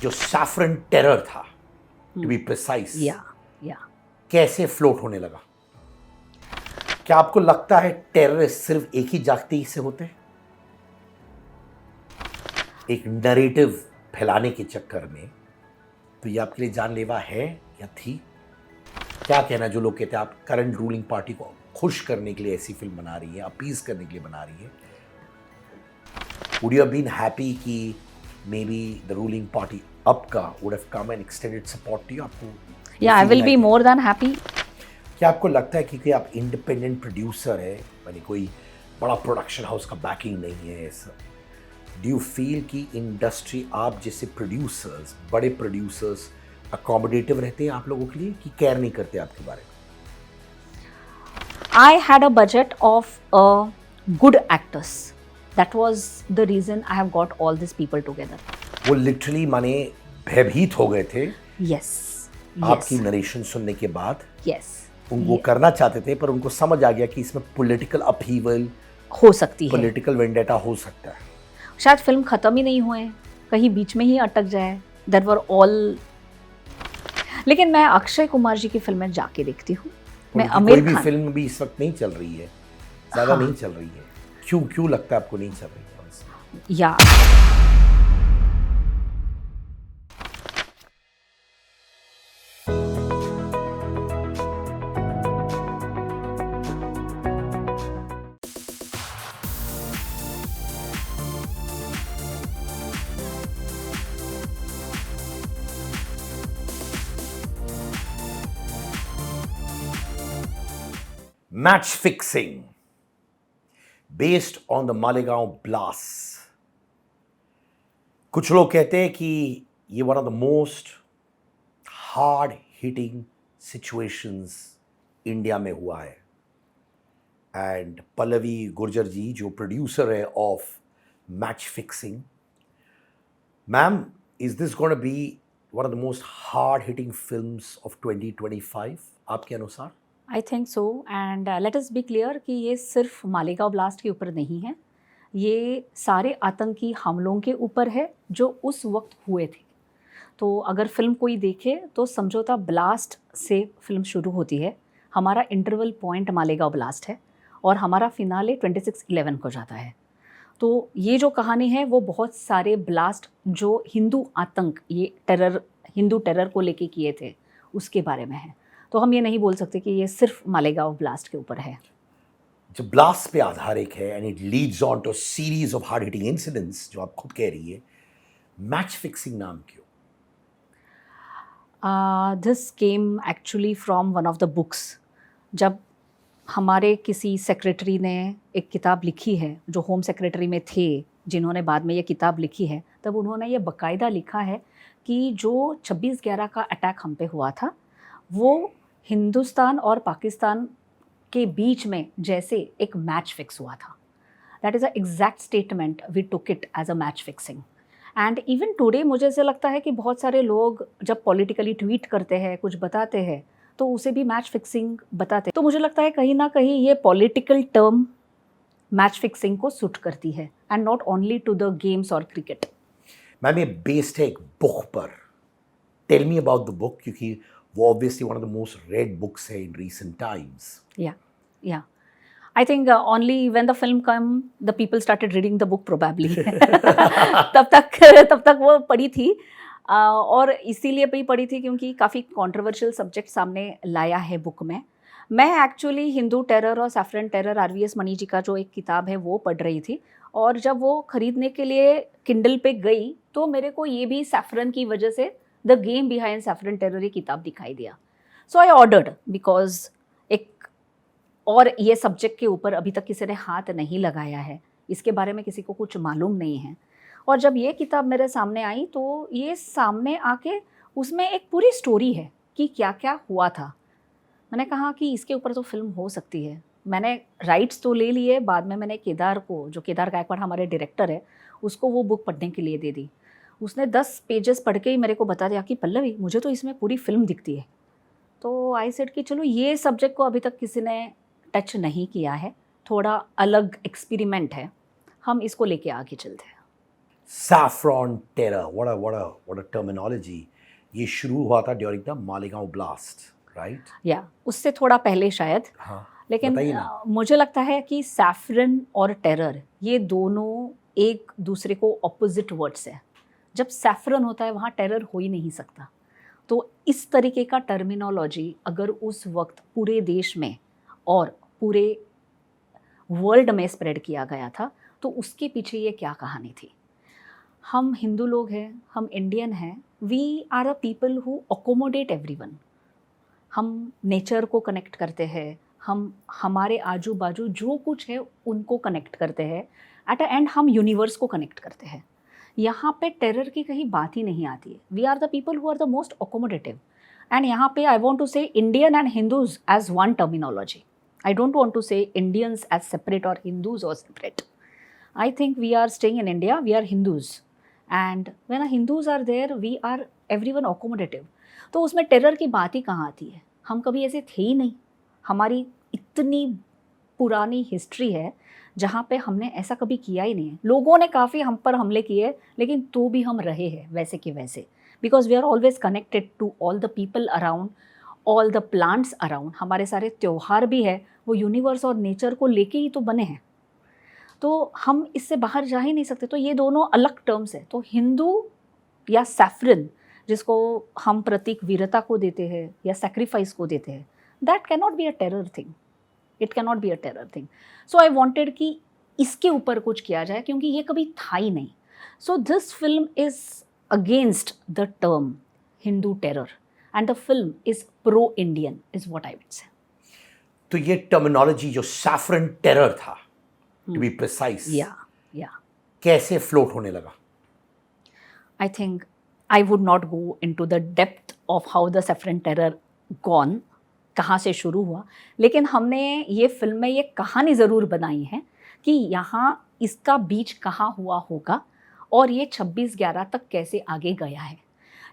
जो saffron terror था, to be precise, कैसे फ्लोट होने लगा? क्या आपको लगता है टेररिस्ट सिर्फ एक ही जाति से होते हैं? एक नरेटिव फैलाने के चक्कर में तो ये आपके लिए जानलेवा है या थी? क्या कहना जो लोग कहते हैं आप करंट रूलिंग पार्टी को खुश करने के लिए ऐसी फिल्म बना रही है, अपीज करने के लिए बना रही है? Would you have been happy कि may be the ruling party अब का would have come and extended support to you? आपको या I will be more than happy. क्या आपको लगता है कि आप इंडिपेंडेंट प्रोड्यूसर है, यानी कोई बड़ा प्रोडक्शन हाउस का बैकिंग नहीं है ऐसा, डू यू फील कि इंडस्ट्री आप जैसे प्रोड्यूसर्स, बड़े प्रोड्यूसर्स अकोमोडेटिव रहते हैं आप लोगों के लिए कि केयर नहीं करते आपके बारे में? I had a budget of good actors. That was the reason I have got all these people together. वो लिटरली माने भयभीत हो गए थे Yes. आपकी नरेशन सुनने के बाद? Yes. वो करना चाहते थे पर उनको समझ आ गया कि इसमें पॉलिटिकल अपहीवल हो सकती है, पॉलिटिकल वेंडेटा हो सकता है, शायद फिल्म खत्म ही नहीं हुए, कहीं बीच में ही अटक जाए। That were all. लेकिन मैं अक्षय कुमार जी की फिल्में जाके देखती हूँ। मैं आमिर कोई भी खान, फिल्म भी इस वक्त नहीं चल रही है, ज्यादा नहीं चल रही है। क्यों लगता है आपको नहीं चल रही है? या match fixing based on the Malegaon blast. कुछ लोग कहते हैं कि ये one of the most hard hitting situations India में हुआ है। एंड पल्लवी गुर्जर जी जो प्रोड्यूसर है of match fixing, ma'am, is this gonna be one of the most hard hitting films of 2025 आपके अनुसार? I think so. And let us be clear कि ये सिर्फ मालेगांव ब्लास्ट के ऊपर नहीं है, ये सारे आतंकी हमलों के ऊपर है जो उस वक्त हुए थे। तो अगर फिल्म कोई देखे तो समझौता ब्लास्ट से फिल्म शुरू होती है, हमारा इंटरवल पॉइंट मालेगांव ब्लास्ट है और हमारा फिनाले 26/11 को जाता है। तो ये जो कहानी है वो बहुत सारे ब्लास्ट जो हिंदू आतंक, ये टेरर, हिंदू टेरर को लेके किए थे उसके बारे में है। तो हम ये नहीं बोल सकते कि ये सिर्फ मालेगांव ब्लास्ट के ऊपर है। जब ब्लास्ट पे आधारित है and it leads on to series of hard hitting incidents जो आप खुद कह रही है, मैच फिक्सिंग नाम क्यों? This came actually from one of the books. जब हमारे किसी सेक्रेटरी ने एक किताब लिखी है, जो होम सेक्रेटरी में थे जिन्होंने बाद में ये किताब लिखी है, तब उन्होंने ये बाकायदा लिखा है कि जो 26/11 का अटैक हम पे हुआ था वो हिंदुस्तान और पाकिस्तान के बीच में जैसे एक मैच फिक्स हुआ था। That is a exact statement, we took it as a match fixing. And even today मुझे ऐसे लगता है कि बहुत सारे लोग जब पॉलिटिकली ट्वीट करते हैं, कुछ बताते हैं, तो उसे भी मैच फिक्सिंग बताते हैं। तो मुझे लगता है कहीं ना कहीं ये पॉलिटिकल टर्म मैच फिक्सिंग को सूट करती है, and not only to the games और क्रिकेट। मैम, ये बेस्ड है एक बुक पर। Tell me about the book, क्योंकि वो obviously one of the most read books है in recent times. Yeah. I think only when the film came, the people started reading the book probably. तब तक वो पढ़ी थी, और इसीलिए भी पढ़ी थी क्योंकि काफ़ी कंट्रोवर्शियल सब्जेक्ट सामने लाया है बुक में। मैं एक्चुअली हिंदू टेरर और सैफरन टेरर, RVS मनी जी का जो एक किताब है वो पढ़ रही थी, और जब वो ख़रीदने के लिए किंडल पे गई तो मेरे को ये भी सैफरन की वजह से the game behind saffron terror ये किताब दिखाई दिया। सो आई ऑर्डर्ड, बिकॉज एक और ये सब्जेक्ट के ऊपर अभी तक किसी ने हाथ नहीं लगाया है, इसके बारे में किसी को कुछ मालूम नहीं है। और जब ये किताब मेरे सामने आई तो ये सामने आके उसमें एक पूरी स्टोरी है कि क्या क्या हुआ था। मैंने कहा कि इसके ऊपर तो फिल्म हो सकती है। मैंने राइट्स तो ले लिए, बाद में मैंने केदार को, जो केदार गायकवाड़ हमारे डायरेक्टर है, उसको वो बुक पढ़ने के लिए दे दी। उसने 10 पेजेस पढ़ के ही मेरे को बता दिया कि पल्लवी, मुझे तो इसमें पूरी फिल्म दिखती है। तो आई सेड कि चलो ये सब्जेक्ट को अभी तक किसी ने टच नहीं किया है, थोड़ा अलग एक्सपेरिमेंट है, हम इसको लेके आगे चलते हैं। Saffron terror, what a terminology. ये शुरू हुआ था during the Malegaon blast, right? या उससे थोड़ा पहले शायद, हाँ, लेकिन बताइए ना। मुझे लगता है कि सैफरन और टेरर ये दोनों एक दूसरे को ऑपोजिट वर्ड्स है। जब सैफरन होता है वहाँ टेरर हो ही नहीं सकता। तो इस तरीके का टर्मिनोलॉजी अगर उस वक्त पूरे देश में और पूरे वर्ल्ड में स्प्रेड किया गया था तो उसके पीछे ये क्या कहानी थी। हम हिंदू लोग हैं, हम इंडियन हैं, we are a people who accommodate everyone. हम नेचर को कनेक्ट करते हैं, हम हमारे आजू बाजू जो कुछ है उनको कनेक्ट करते हैं, एट अ एंड हम यूनिवर्स को कनेक्ट करते हैं। यहाँ पे टेरर की कहीं बात ही नहीं आती है। We are the people who are the most accommodative, and यहाँ पे I want to say Indian and Hindus as one terminology. I don't want to say Indians as separate or Hindus or separate. I think we are staying in India, we are Hindus. And when Hindus are there, we are everyone accommodative. तो उसमें terror की बात ही कहाँ आती है? हम कभी ऐसे थे ही नहीं. हमारी इतनी पुरानी हिस्ट्री है जहाँ पे हमने ऐसा कभी किया ही नहीं है. लोगों ने काफ़ी हम पर हमले किए, लेकिन तो भी हम रहे हैं वैसे के वैसे. Because we are always connected to all the people around, all the plants around. हमारे सारे त्यौहार भी है वो यूनिवर्स और नेचर को लेके ही तो बने हैं. तो हम इससे बाहर जा ही नहीं सकते. तो ये दोनों अलग टर्म्स है. तो हिंदू या सैफरन जिसको हम प्रतीक वीरता को देते हैं या सेक्रीफाइस को देते हैं, that can not be a terror thing. It can not be a terror thing. So I wanted कि इसके ऊपर कुछ किया जाए क्योंकि ये कभी था ही नहीं. So this film is against the term Hindu terror and the film is pro-Indian is what I would say. तो ये टर्मिनोलॉजी जो सैफरन टेरर था, टू बी प्रिसाइज, Yeah. कैसे फ्लोट होने लगा? I think I would not go into the depth of how the saffron terror gone, कहाँ से शुरू हुआ, लेकिन हमने ये फिल्म में ये कहानी ज़रूर बनाई है कि यहाँ इसका बीच कहाँ हुआ होगा और ये 26/11 तक कैसे आगे गया है.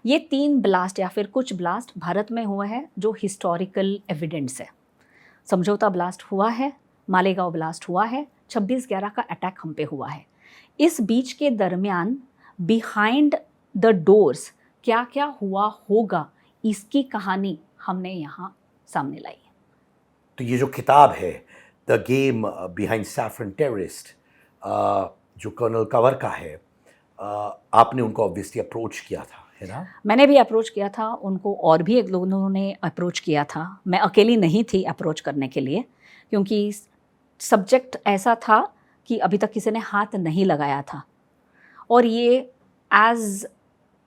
ये 3 ब्लास्ट या फिर कुछ ब्लास्ट भारत में हुआ है जो हिस्टोरिकल एविडेंस है. समझौता ब्लास्ट हुआ है, मालेगांव ब्लास्ट हुआ है, 26/11 का अटैक हम पे हुआ है. इस बीच के दरमियान बिहाइंड द डोर्स क्या क्या हुआ होगा इसकी कहानी हमने यहाँ सामने लाई है. तो ये जो किताब है the game behind saffron terrorist, जो कर्नल कंवर का है, आपने उनको ऑब्वियसली अप्रोच किया था, है ना? मैंने भी अप्रोच किया था उनको, और भी एक लोगों ने अप्रोच किया था. मैं अकेली नहीं थी अप्रोच करने के लिए क्योंकि सब्जेक्ट ऐसा था कि अभी तक किसी ने हाथ नहीं लगाया था और ये as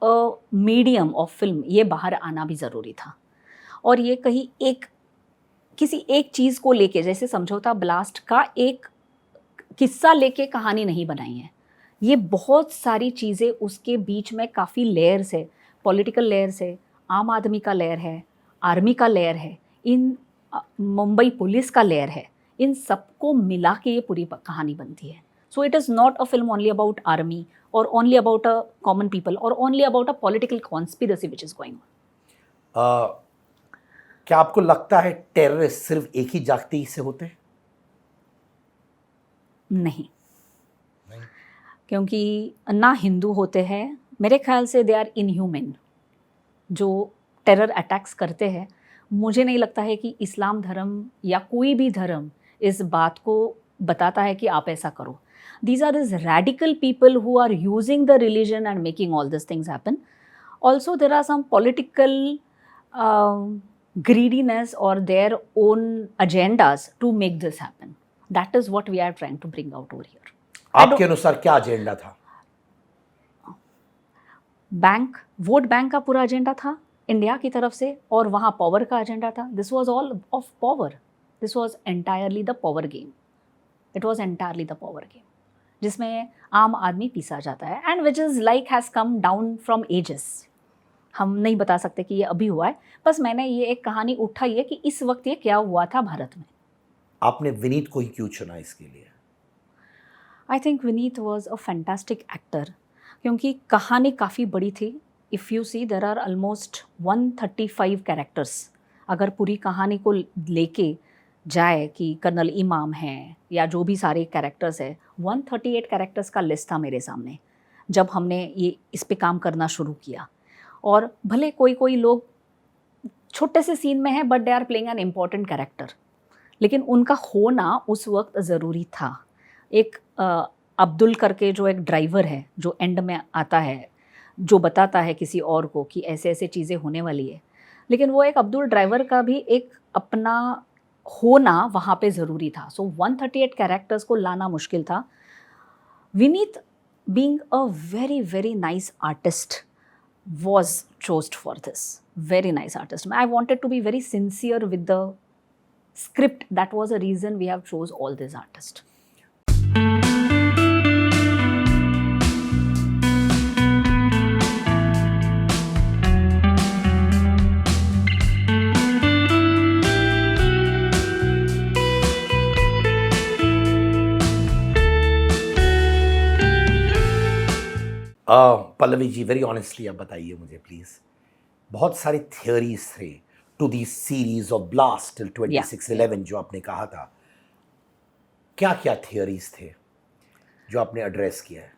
a medium of film ये बाहर आना भी ज़रूरी था. और ये कहीं किसी एक चीज़ को लेके, जैसे समझौता ब्लास्ट का एक किस्सा लेके कहानी नहीं बनाई है. ये बहुत सारी चीज़ें उसके बीच में काफ़ी लेयर्स है. पॉलिटिकल लेयर्स है, आम आदमी का लेयर है, आर्मी का लेयर है, इन मुंबई पुलिस का लेयर है. इन सबको मिला के ये पूरी कहानी बनती है. So it is not a film only about army और only about a common people और only about a political conspiracy which is going on. क्या आपको लगता है टेररिस्ट सिर्फ एक ही जाति से होते हैं? नहीं, क्योंकि ना हिंदू होते हैं. मेरे ख्याल से दे आर इनह्यूमन जो टेरर अटैक्स करते हैं. मुझे नहीं लगता है कि इस्लाम धर्म या कोई भी धर्म इस बात को बताता है कि आप ऐसा करो. These are these radical people who are using the religion and making all these things happen. Also, there are some political greediness or their own agendas to make this happen. That is what we are trying to bring out over here. आपके अनुसार क्या agenda था? Vote bank का पूरा agenda था India की तरफ से और वहाँ पावर का एजेंडा था. This was all of power. This was entirely the power game. It was entirely the power game जिसमें आम आदमी पीसा जाता है and which is like has come down from ages. हम नहीं बता सकते कि ये अभी हुआ है. बस मैंने ये एक कहानी उठाई है कि इस वक्त ये क्या हुआ था भारत में. आपने विनीत को ही क्यों चुना इसके लिए? I think Vineet was a fantastic actor क्योंकि कहानी काफ़ी बड़ी थी. If you see there are almost 135 characters. अगर पूरी कहानी को लेके जाए कि कर्नल इमाम हैं या जो भी सारे कैरेक्टर्स है, 138 कैरेक्टर्स का लिस्ट था मेरे सामने. जब हमने ये इस पे काम करना शुरू किया। और भले कोई कोई लोग छोटे से सीन में है but they are playing an important character, लेकिन उनका होना उस वक्त ज़रूरी था। एक अब्दुल करके जो एक ड्राइवर है जो एंड में आता है, जो बताता है किसी और को कि ऐसे ऐसे चीज़ें होने वाली है, लेकिन वो एक अब्दुल ड्राइवर का भी एक अपना होना वहाँ पे ज़रूरी था। सो 138 कैरेक्टर्स को लाना मुश्किल था। Vineet being a very very nice artist was chosen for this. Very nice artist. I wanted to be very sincere with the script. That was a reason we have chose all these artists. Pallavi ji, very honestly आप बताइए मुझे please, बहुत सारे theories थे to the series of blast till 2611 जो आपने कहा था, क्या क्या थियोरीज थे जो आपने एड्रेस किया है?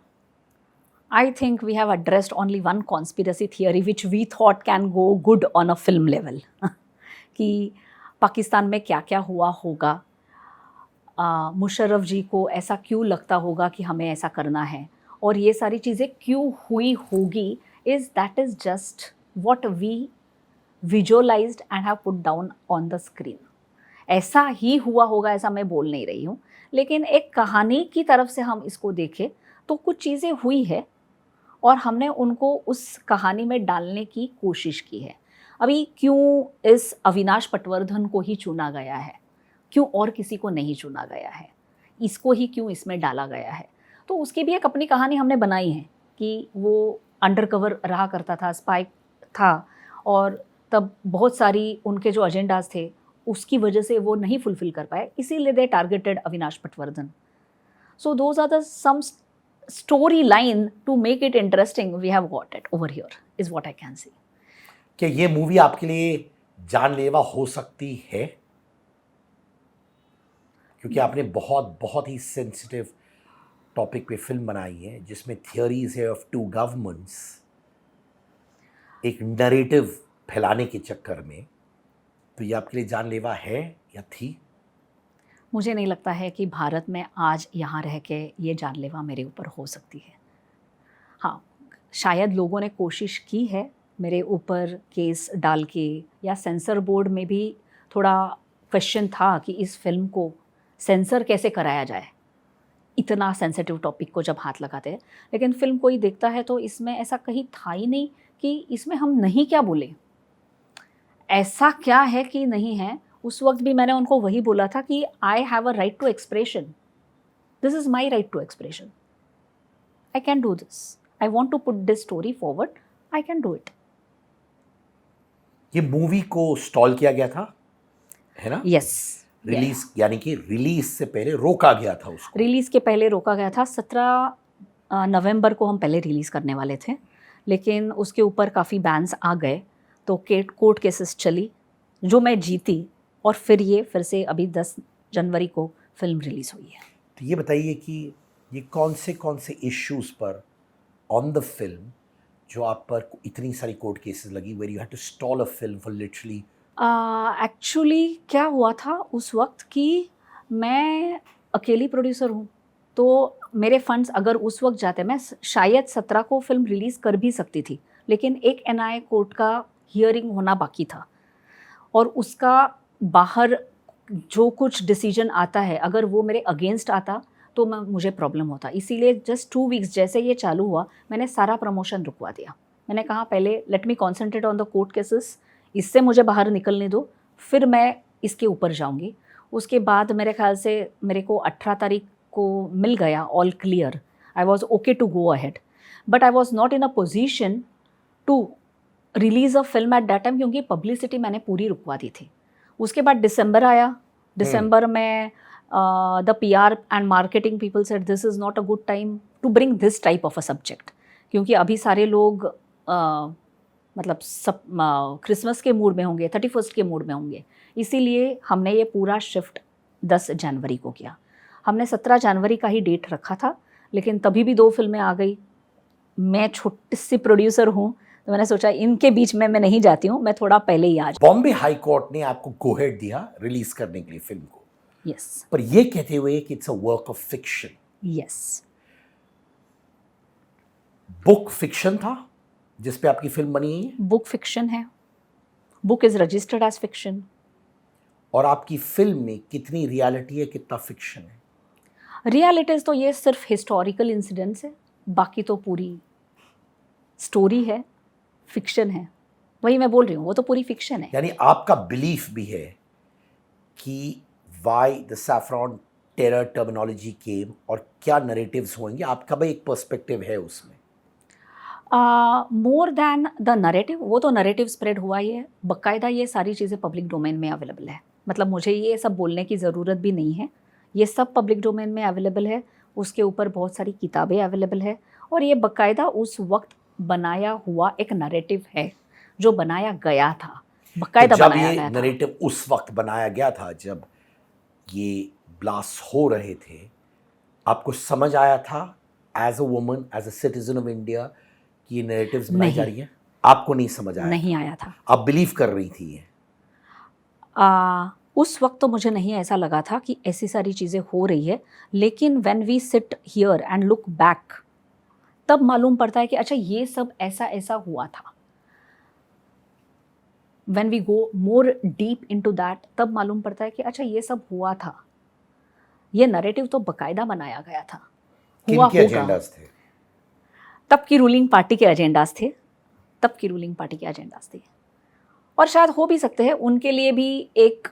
I think we have addressed only one conspiracy theory which we thought can go good on a film level. कि पाकिस्तान में क्या क्या हुआ होगा, मुशर्रफ जी को ऐसा क्यों लगता होगा कि हमें ऐसा करना है, और ये सारी चीज़ें क्यों हुई होगी, that is just what we visualized and have put down on the screen. ऐसा ही हुआ होगा ऐसा मैं बोल नहीं रही हूँ, लेकिन एक कहानी की तरफ से हम इसको देखें तो कुछ चीज़ें हुई है और हमने उनको उस कहानी में डालने की कोशिश की है। अभी क्यों इस अविनाश पटवर्धन को ही चुना गया है, क्यों और किसी को नहीं चुना गया है, इसको ही क्यों इसमें डाला गया है, तो उसकी भी एक अपनी कहानी हमने बनाई है कि वो अंडरकवर रहा करता था, स्पाई था, और तब बहुत सारी उनके जो एजेंडाज थे उसकी वजह से वो नहीं फुलफिल कर पाए, इसीलिए they targeted Avinash Patwardhan. So those are the some story line to make it interesting we have got it over here is what I can see. क्या ये मूवी आपके लिए जानलेवा हो सकती है? क्योंकि आपने बहुत बहुत ही सेंसिटिव टॉपिक पे फिल्म बनाई है जिसमें थियोरीज है ऑफ टू गवर्नमेंट्स, एक नरेटिव फैलाने के चक्कर में, तो ये आपके लिए जानलेवा है या थी? मुझे नहीं लगता है कि भारत में आज यहाँ रह के ये जानलेवा मेरे ऊपर हो सकती है. हाँ, शायद लोगों ने कोशिश की है मेरे ऊपर केस डाल के, या सेंसर बोर्ड में भी थोड़ा क्वेश्चन था कि इस फिल्म को सेंसर कैसे कराया जाए, इतना सेंसिटिव टॉपिक को जब हाथ लगाते हैं. लेकिन फिल्म कोई देखता है तो इसमें ऐसा कहीं था ही नहीं कि इसमें हम नहीं क्या बोले, ऐसा क्या है कि नहीं है. उस वक्त भी मैंने उनको वही बोला था कि I have a right to expression, this is my right to expression, I can do this, I want to put this story forward, I can do it. ये मूवी को स्टॉल किया गया था, है ना? यस, रिलीज, यानी कि release से पहले रोका गया था उसको. रिलीज़ के पहले रोका गया था. 17 नवंबर को हम पहले रिलीज़ करने वाले थे, लेकिन उसके ऊपर काफ़ी बैन्स आ गए, तो कोर्ट केसेस चली जो मैं जीती, और फिर से अभी 10 जनवरी को फिल्म रिलीज़ हुई है. तो ये बताइए कि ये कौन से इश्यूज़ पर ऑन द फिल्म जो आप पर इतनी सारी कोर्ट केसेस लगी, where you had to stall a film for literally? Actually क्या हुआ था उस वक्त कि मैं अकेली प्रोड्यूसर हूँ, तो मेरे फंड्स अगर उस वक्त जाते, मैं शायद 17 को फिल्म रिलीज़ कर भी सकती थी, लेकिन एक NIA कोर्ट का हियरिंग होना बाकी था, और उसका बाहर जो कुछ डिसीजन आता है अगर वो मेरे अगेंस्ट आता तो मुझे प्रॉब्लम होता. इसीलिए जस्ट 2 वीक्स जैसे ये चालू हुआ मैंने सारा प्रमोशन रुकवा दिया. मैंने कहा पहले let me concentrate on the court cases, इससे मुझे बाहर निकलने दो, फिर मैं इसके ऊपर जाऊंगी. उसके बाद मेरे ख्याल से मेरे को 18 तारीख को मिल गया all clear. I was okay to go ahead, but I was not in a position to release a film at that time, क्योंकि पब्लिसिटी मैंने पूरी रुकवा दी थी. उसके बाद दिसंबर आया, दिसंबर में the PR and marketing people said this is not a good time to bring this type of a subject, क्योंकि अभी सारे लोग मतलब सब क्रिसमस के मूड में होंगे, 31st के मूड में होंगे. इसीलिए हमने ये पूरा शिफ्ट 10 जनवरी को किया. हमने 17 जनवरी का ही डेट रखा था, लेकिन तभी भी 2 फिल्में आ गई, मैं छोटी सी प्रोड्यूसर हूँ, तो मैंने सोचा इनके बीच में मैं नहीं जाती हूँ, मैं थोड़ा पहले ही आ जाऊँ। बॉम्बे हाई कोर्ट ने आपको गो हेड दिया रिलीज करने के लिए फिल्म को, यस पर ये कहते हुए कि it's a work of fiction. Yes. Book fiction था जिस पे आपकी फिल्म बनी है, बुक फिक्शन है, book is registered as fiction. और आपकी फिल्म में कितनी रियलिटी है, कितना फिक्शन है? रियलिटीज तो ये सिर्फ हिस्टोरिकल इंसिडेंट्स है, बाकी तो पूरी स्टोरी है, फिक्शन है। वही मैं बोल रही हूँ, वो तो पूरी फिक्शन है। यानी आपका बिलीफ भी है कि why the saffron terror terminology came और क्या नरेटिव्स होंगे, आपका भी एक पर्सपेक्टिव है उसमें? मोर देन द नरेटिव, वो तो नरेटिव स्प्रेड हुआ ही है, बाकायदा ये सारी चीज़ें पब्लिक डोमेन में अवेलेबल है। मतलब मुझे ये सब बोलने की ज़रूरत भी नहीं है, ये सब पब्लिक डोमेन में अवेलेबल है। उसके ऊपर बहुत सारी किताबें अवेलेबल है, और ये बाकायदा उस वक्त बनाया हुआ एक नरेटिव है जो बनाया गया था, बाकायदा तो जब बनाया ये गया था। नरेटिव उस वक्त बनाया गया था जब ये ब्लास्ट हो रहे थे, आपको समझ आया था as a woman, as a citizen of India, कि ये नरेटिव्स बनाई जा नहीं। रही हैं? आपको नहीं समझ आया नहीं था? आया था। आप बिलीव कर रही थी ये? उस वक्त तो मुझे नहीं ऐसा लगा था कि ऐसी सारी चीज़ें हो रही है, लेकिन when we sit here and look back, तब मालूम पड़ता है कि अच्छा ये सब ऐसा ऐसा हुआ था। When we go more deep into that, तब मालूम पड़ता है कि अच्छा ये सब हुआ था। ये नैरेटिव तो बकायदा बनाया गया था, हुआ किनके होगा। एजेंडास थे? तब की रूलिंग पार्टी के एजेंडास थे, तब की रूलिंग पार्टी के एजेंडास थे, और शायद हो भी सकते हैं उनके लिए भी एक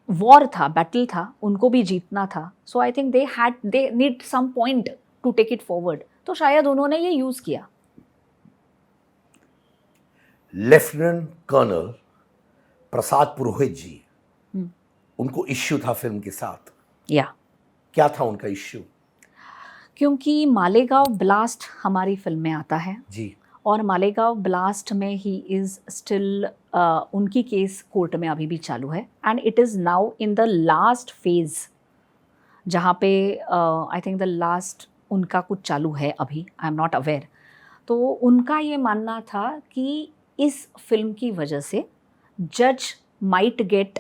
वॉर था, बैटल था, उनको भी जीतना था। So I think they need some point to take it forward, तो शायद उन्होंने ये यूज किया। लेफ्टिनेंट कर्नल प्रसाद पुरोहित जी, उनको इश्यू था फिल्म के साथ, या क्या था उनका इश्यू? क्योंकि मालेगांव ब्लास्ट हमारी फिल्म में आता है, जी, और मालेगांव ब्लास्ट में ही इज़ स्टिल, उनकी केस कोर्ट में अभी भी चालू है, and it is now in the last phase, जहाँ पे आई थिंक द लास्ट उनका कुछ चालू है अभी, आई एम नॉट अवेयर। तो उनका ये मानना था कि इस फिल्म की वजह से जज माइट गेट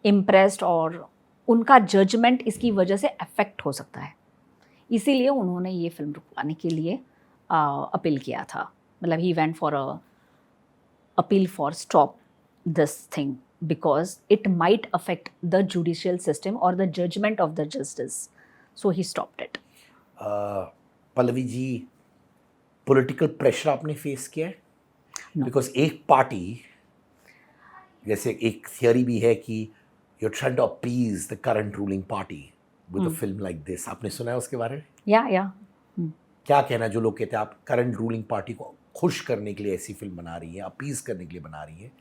इम्प्रेस्ड, और उनका जजमेंट इसकी वजह से अफेक्ट हो सकता है। इसीलिए उन्होंने ये फिल्म रुकवाने के लिए अपील किया था। मतलब he went for a appeal for stop this thing because it might affect the judicial system और the judgement of the justice, so he stopped it. Pallavi ji, political pressure आपने फेस किया है? No. बिकॉज एक party, जैसे एक theory भी है कि you are trying to appease the current ruling party with a film like this, आपने सुना है उसके बारे में? या क्या कहना है जो लोग कहते हैं आप करंट रूलिंग पार्टी को खुश करने के लिए ऐसी फिल्म बना रही है, अपीज करने के लिए बना रही है?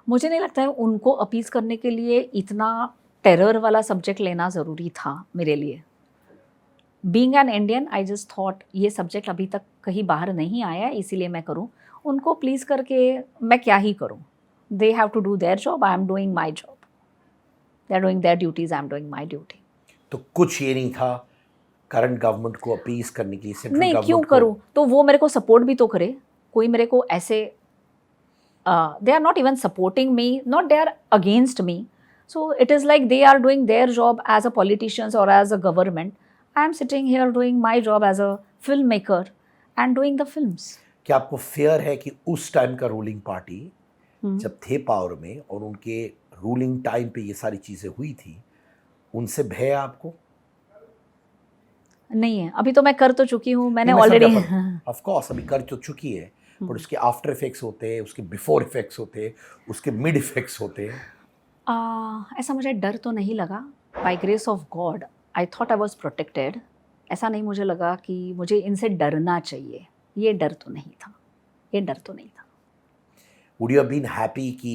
मुझे नहीं लगता है उनको अपीज करने के लिए इतना टेरर वाला सब्जेक्ट लेना ज़रूरी था मेरे लिए। Being an Indian, I just thought ये सब्जेक्ट अभी तक कहीं बाहर नहीं आया, इसीलिए मैं करूं। उनको प्लीज़ करके मैं क्या ही करूं? They have to do their job, I am doing my job. They are doing their duties, I am doing my duty. तो कुछ ये नहीं था करंट गवर्नमेंट को अपीज करने के लिए, सेंट्रल नहीं, क्यों गवर्नमेंट करूं? को? तो वो मेरे को सपोर्ट भी तो करे। कोई मेरे को ऐसे, they are not even supporting me, not they are against me. So it is like they are doing their job as a politicians or as a government. I am sitting here doing my job as a filmmaker and doing the films. क्या आपको fair है कि उस time का ruling party जब थे power में और उनके रूलिंग टाइम पे ये सारी चीज़ें हुई थी, उनसे भय है आपको? नहीं है, अभी तो मैं कर तो चुकी हूँ, मैंने ऑलरेडी। ऑफ कोर्स अभी कर तो चुकी है, पर उसके आफ्टर इफेक्ट्स होते हैं, उसके बिफोर इफेक्ट्स होते हैं, उसके मिड इफेक्ट्स होते हैं। ऐसा मुझे डर तो नहीं लगा। By grace of God I thought I was protected. ऐसा नहीं मुझे लगा कि मुझे इनसे डरना चाहिए, ये डर तो नहीं था, ये डर तो नहीं था। Would you have been happy कि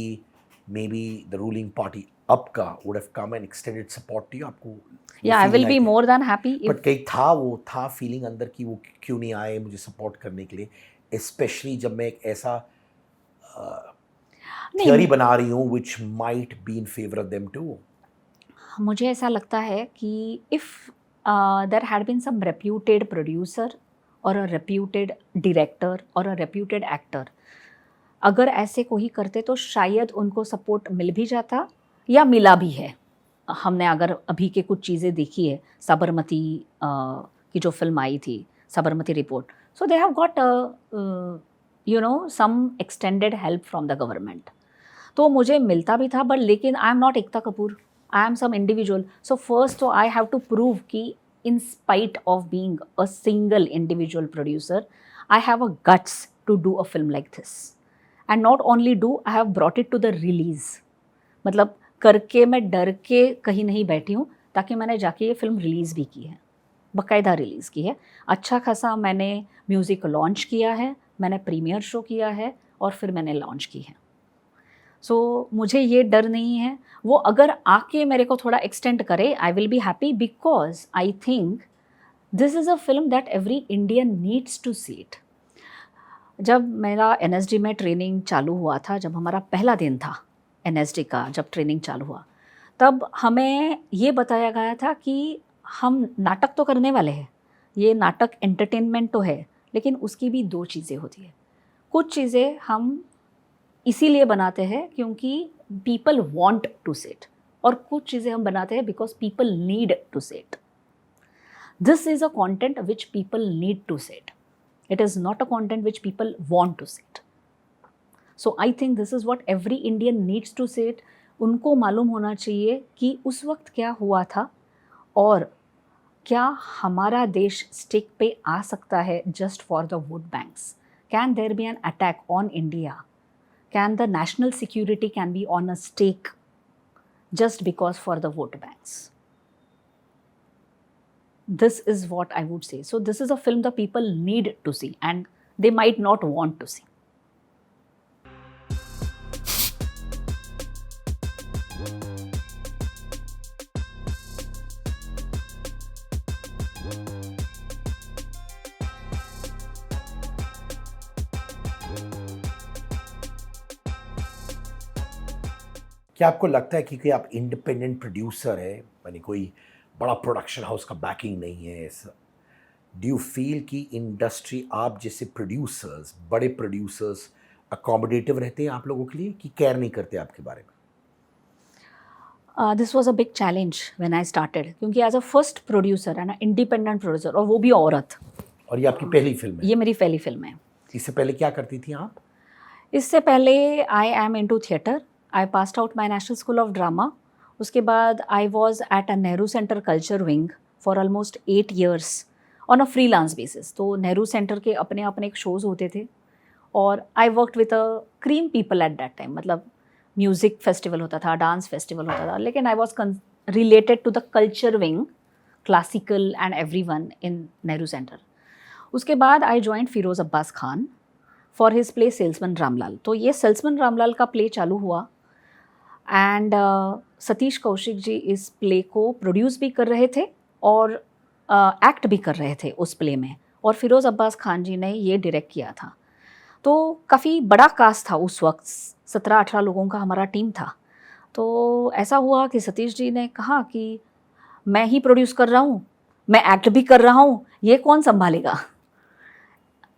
maybe the ruling party अब का would have come and extended support to you? आपको या I will be more than happy but कहीं था वो था फीलिंग अंदर कि वो क्यों नहीं आए मुझे सपोर्ट करने के लिए, स्पेशली जब मैं एक ऐसा थियोरी बना रही हूँ which might be in favor of them too? मुझे ऐसा लगता है कि if there had been some reputed producer और अ रेप्यूटेड डायरेक्टर और अ रेप्यूटेड एक्टर, अगर ऐसे कोई करते तो शायद उनको सपोर्ट मिल भी जाता या मिला भी है। हमने अगर अभी के कुछ चीज़ें देखी है, साबरमती की जो फिल्म आई थी, Sabarmati report, so they have got some extended help from the government. तो मुझे मिलता भी था, बट लेकिन I am not Ekta Kapoor, I am some individual. So first तो आई हैव टू प्रूव कि in spite of being a single individual producer, I have a guts to do a film like this. And not only do, I have brought it to the release. मतलब करके मैं डर के कहीं नहीं बैठी हूँ, ताकि मैंने जाके ये फिल्म रिलीज़ भी की है, बाकायदा रिलीज़ की है। अच्छा खासा मैंने म्यूज़िक लॉन्च किया है, मैंने प्रीमियर शो किया है और फिर मैंने लॉन्च की है। सो मुझे ये डर नहीं है। वो अगर आके मेरे को थोड़ा एक्सटेंड करे, I will be happy, because I think this is a film that every Indian needs to see it. जब मेरा एनएसडी में ट्रेनिंग चालू हुआ था, जब हमारा पहला दिन था एनएसडी का, जब ट्रेनिंग चालू हुआ, तब हमें ये बताया गया था कि हम नाटक तो करने वाले हैं, ये नाटक एंटरटेनमेंट तो है, लेकिन उसकी भी दो चीज़ें होती है। कुछ चीज़ें हम इसीलिए बनाते हैं क्योंकि people want to say it, और कुछ चीज़ें हम बनाते हैं because people need to say it. This is a content which people need to say it, it is not a content which people want to say it. So I think this is what every Indian needs to say it. उनको मालूम होना चाहिए कि उस वक्त क्या हुआ था और क्या हमारा देश स्टेक पे आ सकता है just for the vote banks. Can there be an attack on India? Can the national security can be on a stake just because for the vote banks? This is what I would say. So this is a film the people need to see and they might not want to see. क्या आपको लगता है कि कोई आप independent producer है, यानी कोई बड़ा प्रोडक्शन हाउस का बैकिंग नहीं है, डू यू फील कि इंडस्ट्री आप जैसे प्रोड्यूसर्स, बड़े प्रोड्यूसर्स अकोमोडेटिव रहते हैं आप लोगों के लिए, कि केयर नहीं करते आपके बारे में? This was a big challenge when I started, क्योंकि एज अ फर्स्ट प्रोड्यूसर है ना, इंडिपेंडेंट प्रोड्यूसर, और वो भी औरत। और ये आपकी पहली फिल्म है? ये मेरी पहली फिल्म है। इससे पहले क्या करती थी आप? इससे पहले I am into theatre. I passed out my national school of drama. उसके बाद I was at a Nehru centre culture wing for almost 8 years on a freelance basis. तो नेहरू सेंटर के अपने अपने एक शोज़ होते थे, और I worked with a cream people at that time. मतलब म्यूज़िक फेस्टिवल होता था, डांस फेस्टिवल होता था, लेकिन I was related to the culture wing, classical and everyone in Nehru centre. उसके बाद I joined Feroz Abbas Khan for his play salesman Ramlal. तो ये सेल्समैन रामलाल का प्ले चालू हुआ, एंड सतीश कौशिक जी इस प्ले को प्रोड्यूस भी कर रहे थे और एक्ट भी कर रहे थे उस प्ले में, और फिरोज़ अब्बास खान जी ने ये डायरेक्ट किया था। तो काफ़ी बड़ा कास्ट था उस वक्त, 17-18 लोगों का हमारा टीम था। तो ऐसा हुआ कि सतीश जी ने कहा कि मैं ही प्रोड्यूस कर रहा हूँ, मैं एक्ट भी कर रहा हूँ, ये कौन संभालेगा?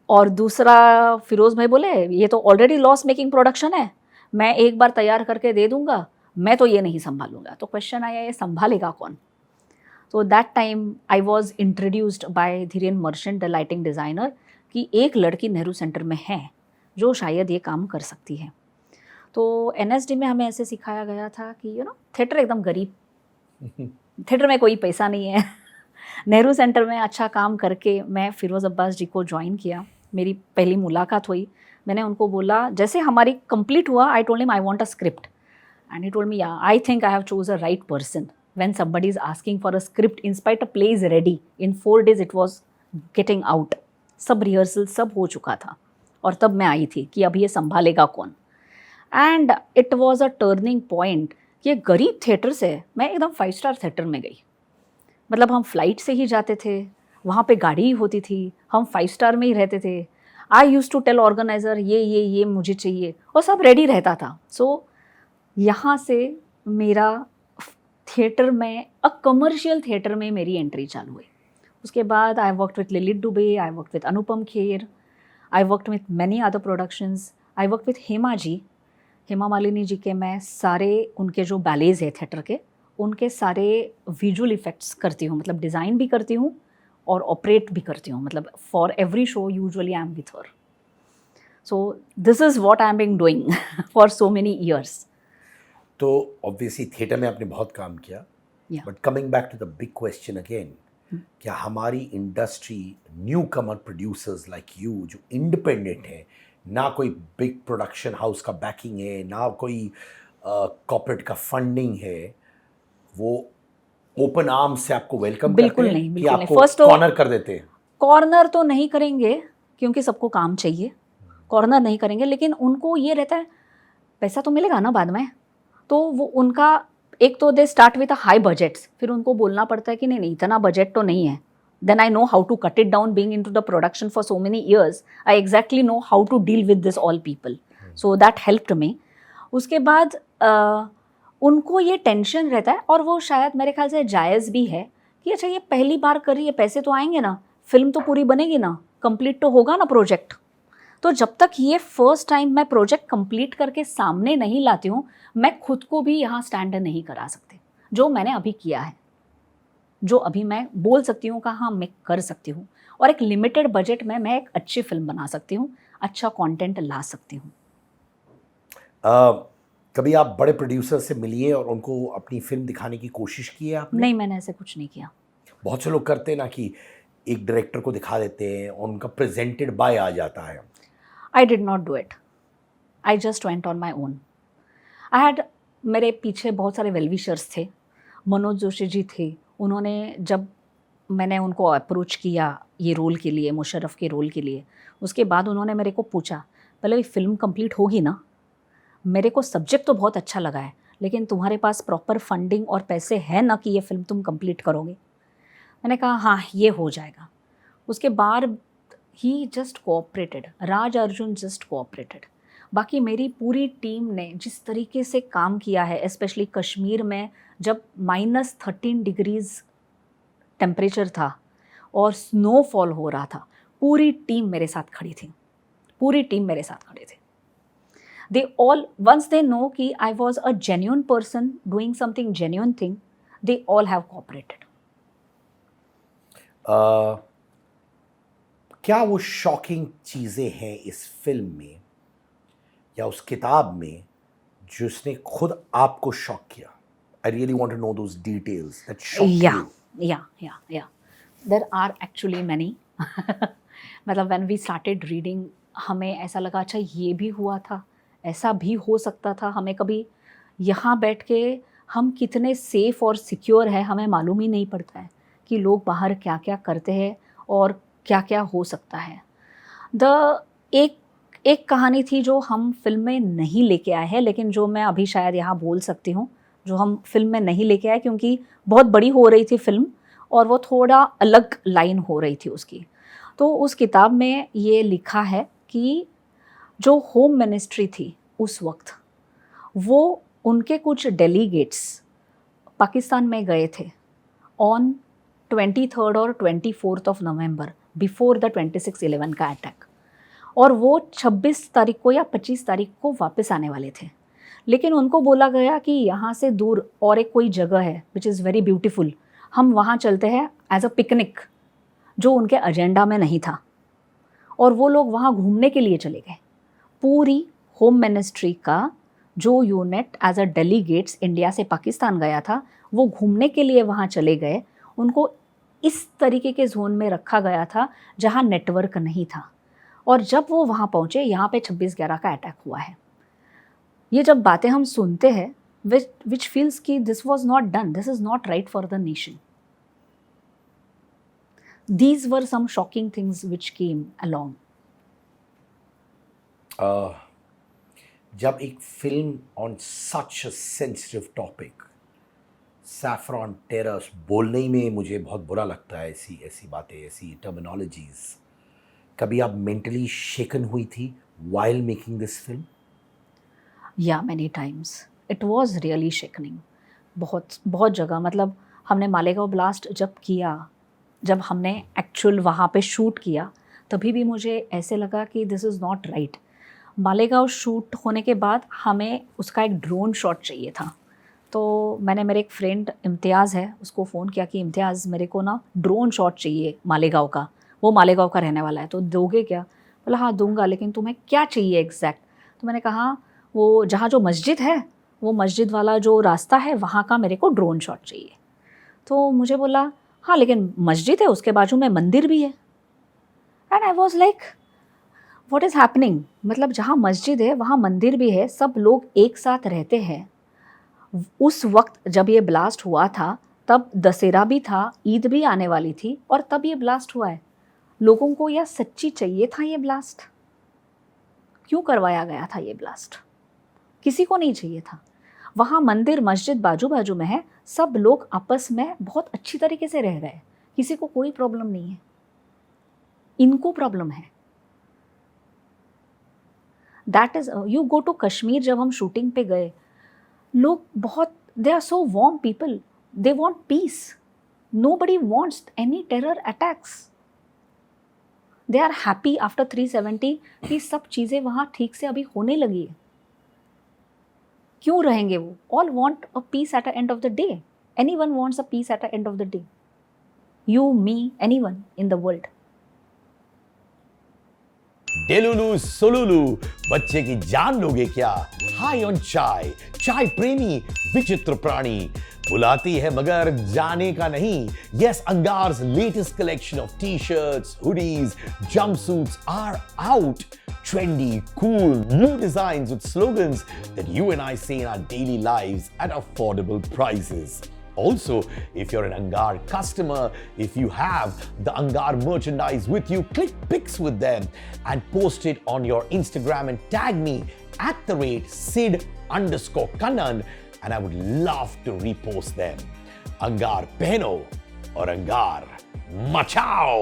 और दूसरा फिरोज़ भाई बोले ये तो ऑलरेडी लॉस मेकिंग प्रोडक्शन है, मैं एक बार तैयार करके दे दूंगा, मैं तो ये नहीं संभालूंगा। तो क्वेश्चन आया ये संभालेगा कौन? तो that time I was introduced by Dhiren merchant, the lighting designer, कि एक लड़की नेहरू सेंटर में है जो शायद ये काम कर सकती है। तो एनएसडी में हमें ऐसे सिखाया गया था कि थिएटर एकदम गरीब, थिएटर में कोई पैसा नहीं है। नेहरू सेंटर में अच्छा काम करके मैं फिरोज़ अब्बास जी को ज्वाइन किया। मेरी पहली मुलाकात हुई, मैंने उनको बोला, जैसे हमारी कंप्लीट हुआ, I told him I want a script, and he told me yeah I think I have chose a right person. When somebody is asking for a script, in spite a play is ready, in 4 days it was getting out, सब rehearsal सब हो चुका था, और तब मैं आई थी कि अब ये संभालेगा कौन। And it was a turning point कि ये गरीब थिएटर से मैं एकदम 5-star थिएटर में गई। मतलब हम फ्लाइट से ही जाते थे, वहाँ पे गाड़ी ही होती थी, हम 5 star में ही रहते थे। आई यूज़ टू टेल ऑर्गेनाइज़र ये मुझे चाहिए, और सब रेडी रहता था। सो यहाँ से मेरा थिएटर में, कमर्शियल थिएटर में मेरी एंट्री चालू हुई। उसके बाद I worked with Lillete Dubey, I worked with Anupam Kher, I worked with many other productions, I worked with Hema ji, Hema Malini ji के मैं सारे उनके जो बैलेज है थिएटर के, उनके सारे विजुअल इफ़ेक्ट्स करती हूँ, मतलब डिज़ाइन भी करती हूँ और ऑपरेट भी करती हूँ, मतलब for every show usually I am with her. So this is what I am being doing for so many years. तो ऑब्वियसली थिएटर में आपने बहुत काम किया, Yeah. But coming back to the big question again, क्या हमारी industry newcomer producers like you जो independent है, ना कोई बिग प्रोडक्शन हाउस का बैकिंग है, ना कोई कॉर्पोरेट का फंडिंग है, वो ओपन आर्म्स से आपको वेलकम करते बिल्कुल हैं नहीं, कि बिल्कुल नहीं। आपको फर्स्ट तो कॉर्नर कर देते हैं? कॉर्नर तो नहीं करेंगे क्योंकि सबको काम चाहिए, कॉर्नर नहीं करेंगे, लेकिन उनको ये रहता है पैसा तो मिलेगा ना बाद में, तो वो उनका एक तो they start with a high budgets, फिर उनको बोलना पड़ता है कि नहीं नहीं इतना बजट तो नहीं है, then I know how to cut it down, being into the production for so many years, I exactly know how to deal with this all people, so that helped me. उसके बाद उनको ये tension रहता है, और वो शायद मेरे ख्याल से जायज़ भी है कि अच्छा ये पहली बार कर रही है, पैसे तो आएंगे ना, फिल्म तो पूरी बनेगी ना, कंप्लीट तो होगा ना प्रोजेक्ट। तो जब तक ये फर्स्ट टाइम मैं प्रोजेक्ट कंप्लीट करके सामने नहीं लाती हूँ, मैं खुद को भी यहाँ स्टैंड नहीं करा सकती, जो मैंने अभी किया है, जो अभी मैं बोल सकती हूँ कि हाँ मैं कर सकती हूँ, और एक लिमिटेड बजट में मैं एक अच्छी फिल्म बना सकती हूँ, अच्छा कंटेंट ला सकती हूँ। कभी आप बड़े प्रोड्यूसर से मिलिए और उनको अपनी फिल्म दिखाने की कोशिश की है आपने? नहीं, मैंने ऐसे कुछ नहीं किया। बहुत से लोग करते हैं ना कि एक डायरेक्टर को दिखा देते हैं और उनका प्रेजेंटेड बाय आ जाता है। I did not do it. I just went on my own. I had, मेरे पीछे बहुत सारे वेलविशर्स थे, मनोज जोशी जी थे, उन्होंने जब मैंने उनको अप्रोच किया ये रोल के लिए, मुशर्रफ के रोल के लिए, उसके बाद उन्होंने मेरे को पूछा पहले फिल्म कंप्लीट होगी ना, मेरे को सब्जेक्ट तो बहुत अच्छा लगा है, लेकिन तुम्हारे पास प्रॉपर फंडिंग और पैसे हैं ना कि ये फिल्म तुम कंप्लीट करोगे? मैंने कहा हाँ ये हो जाएगा। उसके बाद ही जस्ट कोऑपरेटेड, राज अर्जुन जस्ट कोऑपरेटेड। बाकी मेरी पूरी टीम ने जिस तरीके से काम किया है, स्पेशली कश्मीर में जब -13 डिग्रीज टेम्परेचर था और स्नोफॉल हो रहा था, पूरी टीम मेरे साथ खड़ी थी, पूरी टीम मेरे साथ खड़े थे। They all, once they know कि I was a genuine person doing something genuine thing, they all have cooperated. क्या वो शॉकिंग चीज़ें हैं इस फिल्म में या उस किताब में जिसने खुद आपको शॉक किया? I really want to know those details that shock you. Yeah. There are actually many. मतलब when we started reading, हमें ऐसा लगा अच्छा ये भी हुआ था, ऐसा भी हो सकता था। हमें कभी यहाँ बैठ के हम कितने सेफ और सिक्योर है हमें मालूम ही नहीं पड़ता है कि लोग बाहर क्या क्या करते हैं और क्या क्या हो सकता है। एक कहानी थी जो हम फिल्म में नहीं लेके आए हैं, लेकिन जो मैं अभी शायद यहाँ बोल सकती हूँ, जो हम फिल्म में नहीं लेके आए क्योंकि बहुत बड़ी हो रही थी फिल्म और वो थोड़ा अलग लाइन हो रही थी उसकी। तो उस किताब में ये लिखा है कि जो होम मिनिस्ट्री थी उस वक्त, वो उनके कुछ डेलीगेट्स पाकिस्तान में गए थे ऑन 23rd और 24th of November, before the 26/11 का अटैक, और वो 26 तारीख को या 25 तारीख को वापस आने वाले थे। लेकिन उनको बोला गया कि यहाँ से दूर और एक कोई जगह है विच इज़ वेरी ब्यूटीफुल, हम वहाँ चलते हैं एज अ पिकनिक, जो उनके एजेंडा में नहीं था, और वो लोग वहाँ घूमने के लिए चले गए। पूरी होम मिनिस्ट्री का जो unit as a delegates India से पाकिस्तान गया था, वो घूमने के लिए वहाँ चले गए। उनको इस तरीके के जोन में रखा गया था जहाँ नेटवर्क नहीं था, और जब वो वहाँ पहुँचे, यहाँ पे 26/11 का अटैक हुआ है। ये जब बातें हम सुनते हैं, विच फील्स कि this was not done, this is not right for the nation. These were some shocking things which came along. जब एक film on such a sensitive topic, saffron terrors, बोलने ही में मुझे बहुत बुरा लगता है ऐसी ऐसी बातें, ऐसी टर्मिनोलॉजीज। कभी आप मेंटली शेकन हुई थी while making this film? Yeah, many times. It was really shaking. बहुत बहुत जगह, मतलब हमने मालेगांव ब्लास्ट जब किया, जब हमने एक्चुअल वहाँ पे शूट किया, तभी भी मुझे ऐसे लगा कि this is not right. Malegaon shoot होने के बाद हमें उसका एक ड्रोन शॉट चाहिए था, तो मैंने मेरे एक फ्रेंड इम्तियाज़ है उसको फ़ोन किया कि इम्तियाज़ मेरे को ना ड्रोन शॉट चाहिए मालेगांव का, वो मालेगांव का रहने वाला है, तो दोगे क्या? बोला हाँ दूंगा, लेकिन तुम्हें क्या चाहिए एग्जैक्ट? तो मैंने कहा वो जहाँ जो मस्जिद है, वो मस्जिद वाला जो रास्ता है वहाँ का मेरे को ड्रोन शॉट चाहिए। तो मुझे बोला हाँ लेकिन मस्जिद है, उसके बाजू में मंदिर भी है। And I was like what is happening, मतलब जहाँ मस्जिद है वहाँ मंदिर भी है, सब लोग एक साथ रहते हैं। उस वक्त जब ये ब्लास्ट हुआ था तब दशहरा भी था, ईद भी आने वाली थी, और तब ये ब्लास्ट हुआ है। लोगों को यह सच्ची चाहिए था ये ब्लास्ट? क्यों करवाया गया था ये ब्लास्ट? किसी को नहीं चाहिए था। वहाँ मंदिर मस्जिद बाजू बाजू में है, सब लोग आपस में बहुत अच्छी तरीके से रह रहे हैं, किसी को कोई प्रॉब्लम नहीं है, इनको प्रॉब्लम है। That is, you go to Kashmir, जब हम शूटिंग पे गए, लोग बहुत, they are so warm people, they want peace, nobody wants any terror attacks, they are happy after 370 कि सब चीज़ें वहाँ ठीक से अभी होने लगी है। क्यों रहेंगे वो? All want a peace at the end of the day, anyone wants a peace at the end of the day, you me anyone in the world. Delulu solulu, बच्चे की जान लोगे क्या? हाई ऑन चाय, चाय प्रेमी विचित्र प्राणी, बुलाती है मगर जाने का नहीं। Yes, Angar's latest collection of t-shirts, hoodies, jumpsuits are out. Trendy, cool, new designs with slogans that you and I see in our daily lives at affordable prices. Also, if you're an Angar customer, if you have the Angar merchandise with you, click pics with them and post it on your Instagram and tag me at @Sid_Kannan, and I would love to repost them. Angar pehno aur Angar machao.